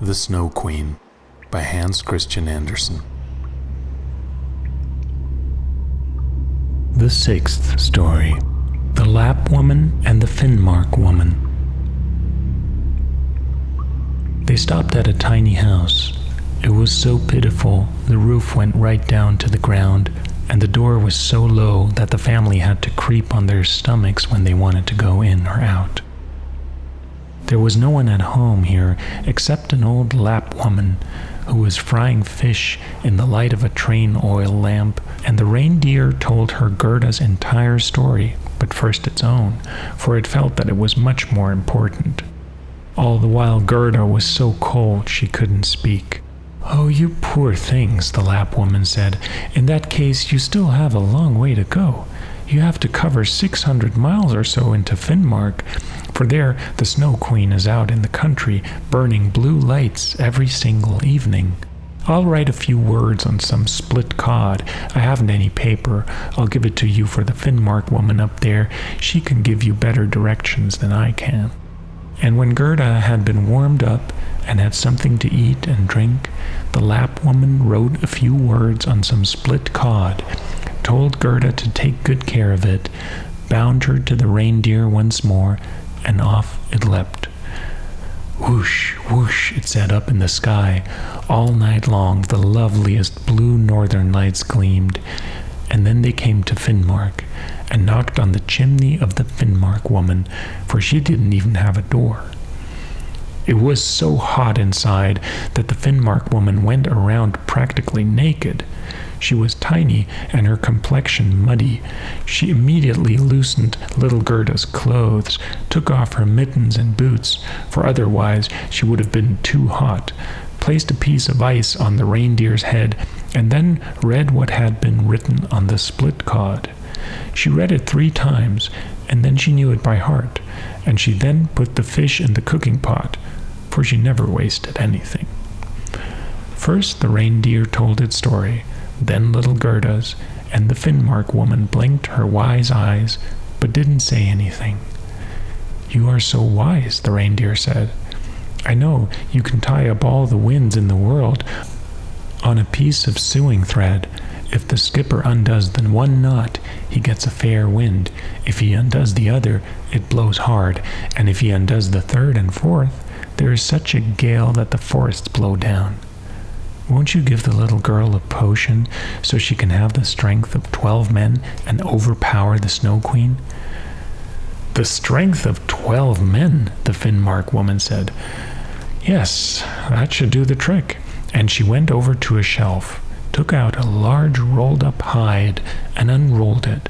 The Snow Queen by Hans Christian Andersen. The sixth story, The Lap Woman and the Finnmark Woman. They stopped at a tiny house. It was so pitiful, the roof went right down to the ground, and the door was so low that the family had to creep on their stomachs when they wanted to go in or out. There was no one at home here except an old Lap woman who was frying fish in the light of a train oil lamp, and the reindeer told her Gerda's entire story, but first its own, for it felt that it was much more important. All the while Gerda was so cold she couldn't speak. "Oh, you poor things," the Lap woman said. "In that case, you still have a long way to go. You have to cover 600 miles or so into Finnmark, for there the Snow Queen is out in the country burning blue lights every single evening. I'll write a few words on some split cod. I haven't any paper. I'll give it to you for the Finnmark woman up there. She can give you better directions than I can." And when Gerda had been warmed up and had something to eat and drink, the Lap woman wrote a few words on some split cod, told Gerda to take good care of it, bound her to the reindeer once more, and off it leapt. Whoosh, whoosh, it said up in the sky. All night long the loveliest blue northern lights gleamed, and then they came to Finnmark and knocked on the chimney of the Finnmark woman, for she didn't even have a door. It was so hot inside that the Finnmark woman went around practically naked. She was tiny and her complexion muddy. She immediately loosened little Gerda's clothes, took off her mittens and boots, for otherwise she would have been too hot, placed a piece of ice on the reindeer's head, and then read what had been written on the split cod. She read it 3 times, and then she knew it by heart, and she then put the fish in the cooking pot, for she never wasted anything. First the reindeer told its story, then little Gerda's, and the Finnmark woman blinked her wise eyes, but didn't say anything. "You are so wise," the reindeer said. "I know you can tie up all the winds in the world on a piece of sewing thread. If the skipper undoes the one knot, he gets a fair wind. If he undoes the other, it blows hard, and if he undoes the third and fourth, there is such a gale that the forests blow down. Won't you give the little girl a potion so she can have the strength of 12 men and overpower the Snow Queen?" "The strength of 12 men," the Finnmark woman said. "Yes, that should do the trick." And she went over to a shelf, took out a large rolled-up hide, and unrolled it.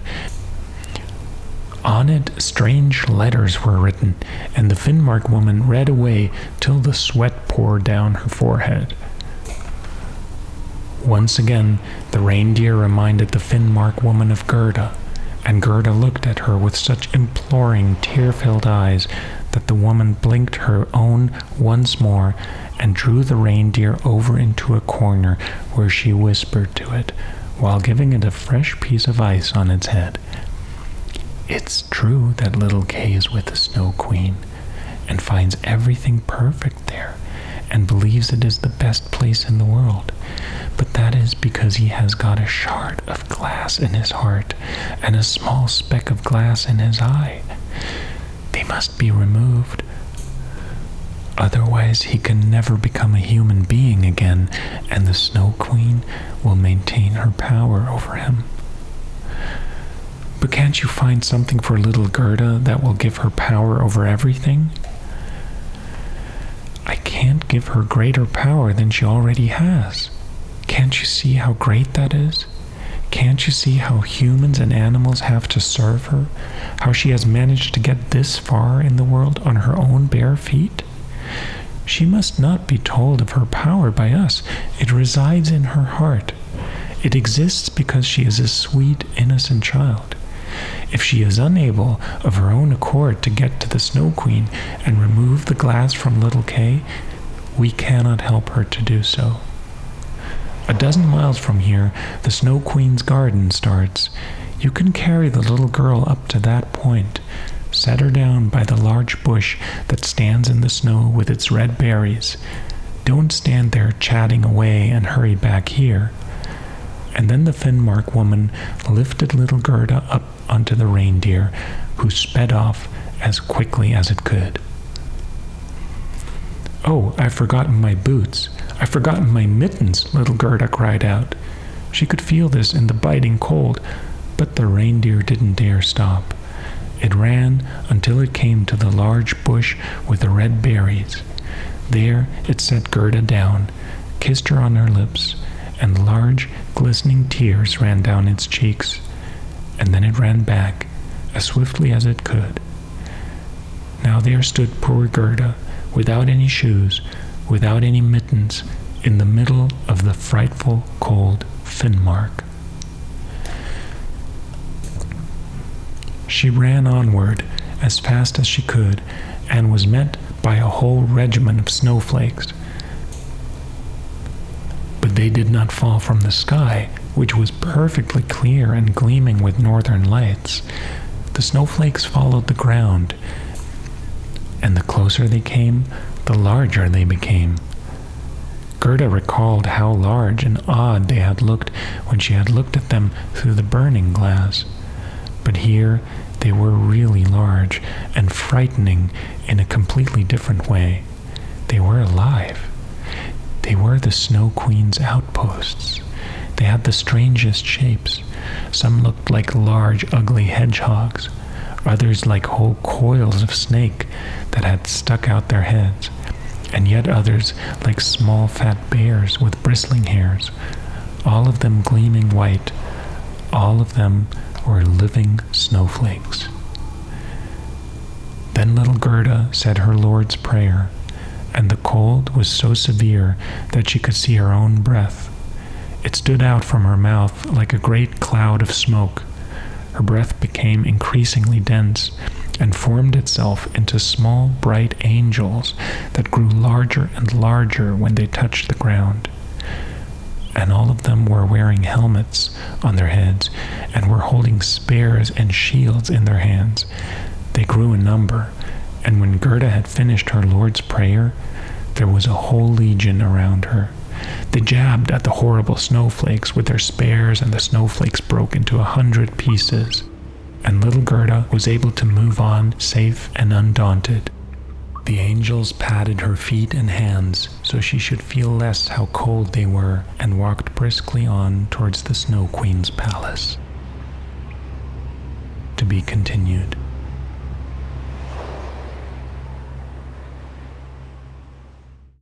On it strange letters were written, and the Finnmark woman read away till the sweat poured down her forehead. Once again, the reindeer reminded the Finnmark woman of Gerda, and Gerda looked at her with such imploring, tear-filled eyes that the woman blinked her own once more and drew the reindeer over into a corner where she whispered to it, while giving it a fresh piece of ice on its head. "It's true that little Kay is with the Snow Queen, and finds everything perfect there, and believes it is the best place in the world. But that is because he has got a shard of glass in his heart, and a small speck of glass in his eye. They must be removed. Otherwise he can never become a human being again, and the Snow Queen will maintain her power over him." "But can't you find something for little Gerda that will give her power over everything?" "I can't give her greater power than she already has. Can't you see how great that is? Can't you see how humans and animals have to serve her? How she has managed to get this far in the world on her own bare feet? She must not be told of her power by us. It resides in her heart. It exists because she is a sweet, innocent child. If she is unable of her own accord to get to the Snow Queen and remove the glass from little Kay, we cannot help her to do so. A dozen miles from here, the Snow Queen's garden starts. You can carry the little girl up to that point, set her down by the large bush that stands in the snow with its red berries, Don't stand there chatting away and hurry back here." And then the Finnmark woman lifted little Gerda up onto the reindeer, who sped off as quickly as it could. "Oh, I've forgotten my boots. I've forgotten my mittens," little Gerda cried out. She could feel this in the biting cold, but the reindeer didn't dare stop. It ran until it came to the large bush with the red berries. There it set Gerda down, kissed her on her lips, and large, glistening tears ran down its cheeks. And then it ran back, as swiftly as it could. Now there stood poor Gerda, without any shoes, without any mittens, in the middle of the frightful, cold Finnmark. She ran onward as fast as she could, and was met by a whole regiment of snowflakes. But they did not fall from the sky, which was perfectly clear and gleaming with northern lights. The snowflakes followed the ground, and the closer they came, the larger they became. Gerda recalled how large and odd they had looked when she had looked at them through the burning glass. But here they were really large and frightening in a completely different way. They were alive. They were the Snow Queen's outposts. They had the strangest shapes. Some looked like large, ugly hedgehogs, others like whole coils of snake that had stuck out their heads, and yet others like small fat bears with bristling hairs, all of them gleaming white. All of them were living snowflakes. Then little Gerda said her Lord's Prayer, and the cold was so severe that she could see her own breath. It stood out from her mouth like a great cloud of smoke. Her breath became increasingly dense and formed itself into small, bright angels that grew larger and larger when they touched the ground. And all of them were wearing helmets on their heads and were holding spears and shields in their hands. They grew in number, and when Gerda had finished her Lord's Prayer, there was a whole legion around her. They jabbed at the horrible snowflakes with their spears, and the snowflakes broke into 100 pieces. And little Gerda was able to move on safe and undaunted. The angels patted her feet and hands so she should feel less how cold they were, and walked briskly on towards the Snow Queen's palace. To be continued.